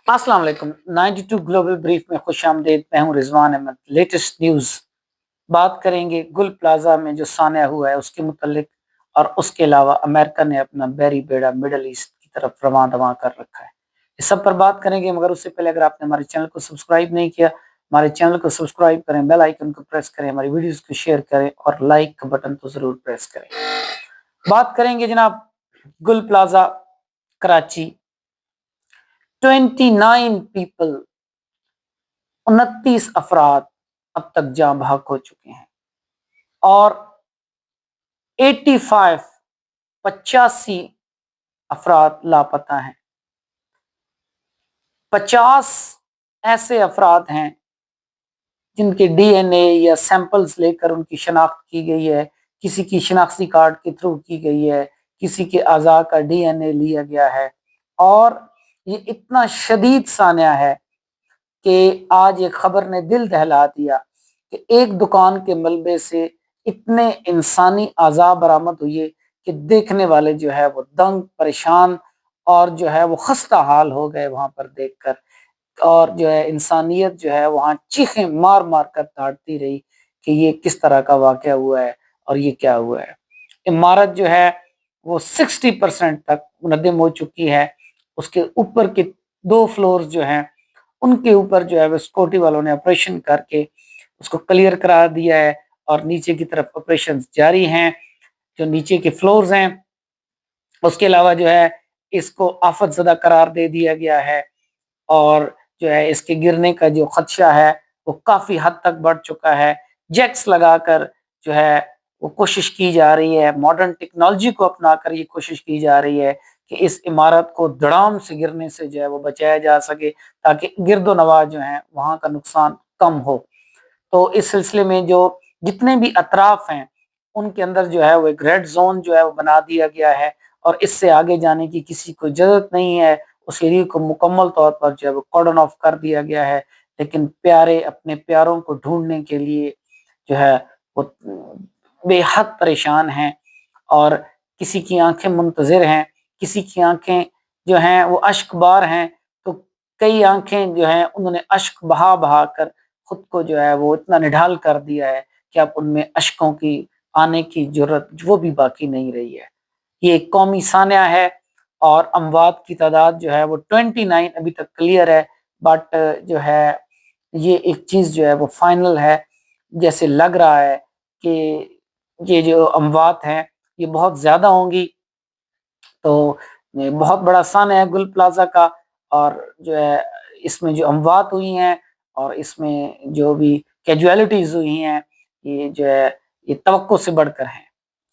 अस्सलाम वालेकुम। 92 global brief में खुश आमदेद। मैं हूँ रिजवान अहमद। लेटेस्ट न्यूज़ बात करेंगे गुल प्लाजा में जो सान्या हुआ है उसके मुतल्लिक, और उसके अलावा अमेरिका ने अपना बैरी बेड़ा मिडल ईस्ट की तरफ रवां दवां कर रखा है। इस सब पर बात करेंगे, मगर उससे पहले अगर आपने हमारे चैनल को सब्सक्राइब नहीं किया, हमारे चैनल को सब्सक्राइब करें, बेल आइकन को प्रेस करें, हमारी वीडियोस को शेयर करें और लाइक का बटन तो जरूर प्रेस करें। बात करेंगे जनाब गुल प्लाजा कराची। 29 पीपल, 29 अफराद अब तक जाँ बहक हो चुके हैं और 85 अफराद लापता हैं। 50 ऐसे अफराद हैं जिनके डीएनए या सैंपल्स लेकर उनकी शनाख्त की गई है, किसी की शनाख्ती कार्ड के थ्रू की गई है, किसी के अज़ा का डीएनए लिया गया है। और ये इतना शदीद सान्या है कि आज एक खबर ने दिल दहला दिया कि एक दुकान के मलबे से इतने इंसानी अज़ा बरामद हुए कि देखने वाले जो है वो दंग परेशान और जो है वो खस्ता हाल हो गए वहां पर देखकर। और जो है इंसानियत जो है वहां चीखें मार मार कर ताड़ती रही कि ये किस तरह का वाकया हुआ है और ये क्या हुआ है। इमारत जो है वो 60% तक मुनद्दिम हो चुकी है। उसके ऊपर के 2 फ्लोर्स जो हैं उनके ऊपर जो है वो सिक्योरिटी वालों ने ऑपरेशन करके उसको क्लियर करा दिया है और नीचे की तरफ ऑपरेशन जारी हैं। जो नीचे के फ्लोर्स हैं उसके अलावा जो है इसको आफत ज़दा करार दे दिया गया है और जो है इसके गिरने का जो खदशा है वो काफ़ी हद तक बढ़ चुका है। जैक्स लगाकर जो है वो कोशिश की जा रही है, मॉडर्न टेक्नोलॉजी को अपनाकर ये कोशिश की जा रही है कि इस इमारत को धड़ाम से गिरने से जो है वो बचाया जा सके, ताकि गिरदो नवाह जो है वहाँ का नुकसान कम हो। तो इस सिलसिले में जो जितने भी अतराफ हैं उनके अंदर जो है वो एक रेड जोन जो है वो बना दिया गया है और इससे आगे जाने की किसी को जरूरत नहीं है। उस एरिया को मुकम्मल तौर पर जो है वो कॉर्डन ऑफ कर दिया गया है। लेकिन प्यारे अपने प्यारों को ढूंढने के लिए जो है वो बेहद परेशान हैं और किसी की आंखें मुंतजिर हैं, किसी की आंखें जो हैं वो अश्कबार हैं। तो कई आंखें जो हैं उन्होंने अश्क बहा बहा कर खुद को जो है वो इतना निढाल कर दिया है कि अब उनमें अश्कों की आने की जरूरत वो भी बाकी नहीं रही है। ये एक कौमी सान्या है और अमवात की तादाद जो है वो 29 अभी तक क्लियर है। बट जो है ये एक चीज़ जो है वो फाइनल है। जैसे लग रहा है कि ये जो अमवात हैं ये बहुत ज़्यादा होंगी। तो ये बहुत बड़ा सान्या है गुल प्लाजा का। और जो है इसमें जो अमवात हुई हैं और इसमें जो भी कैजुअलिटीज हुई हैं ये जो है ये तवक्को से बढ़कर हैं।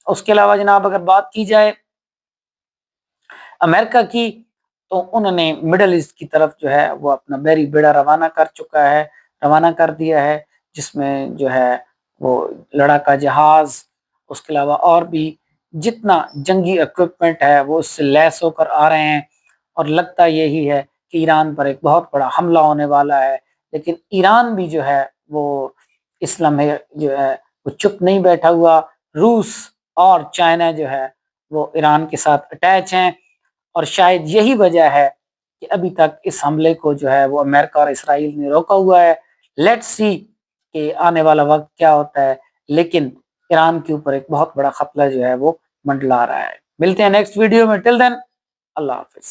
उसके अलावा जनाब अगर बात की जाए अमेरिका की, तो उन्होंने मिडल ईस्ट की तरफ जो है वो अपना बैरी बेड़ा रवाना कर दिया है, जिसमें जो है वो लड़ाका जहाज, उसके अलावा और भी जितना जंगी इक्विपमेंट है वो उससे लैस होकर आ रहे हैं। और लगता यही है कि ईरान पर एक बहुत बड़ा हमला होने वाला है। लेकिन ईरान भी जो है वो इस लम्हे जो है वो चुप नहीं बैठा हुआ। रूस और चाइना जो है वो ईरान के साथ अटैच हैं और शायद यही वजह है कि अभी तक इस हमले को जो है वो अमेरिका और इसराइल ने रोका हुआ है। लेट्स सी कि आने वाला वक्त क्या होता है। लेकिन ईरान के ऊपर एक बहुत बड़ा खतरा जो है वो मंडला रहा है। मिलते हैं नेक्स्ट वीडियो में। टिल देन अल्लाह हाफिज।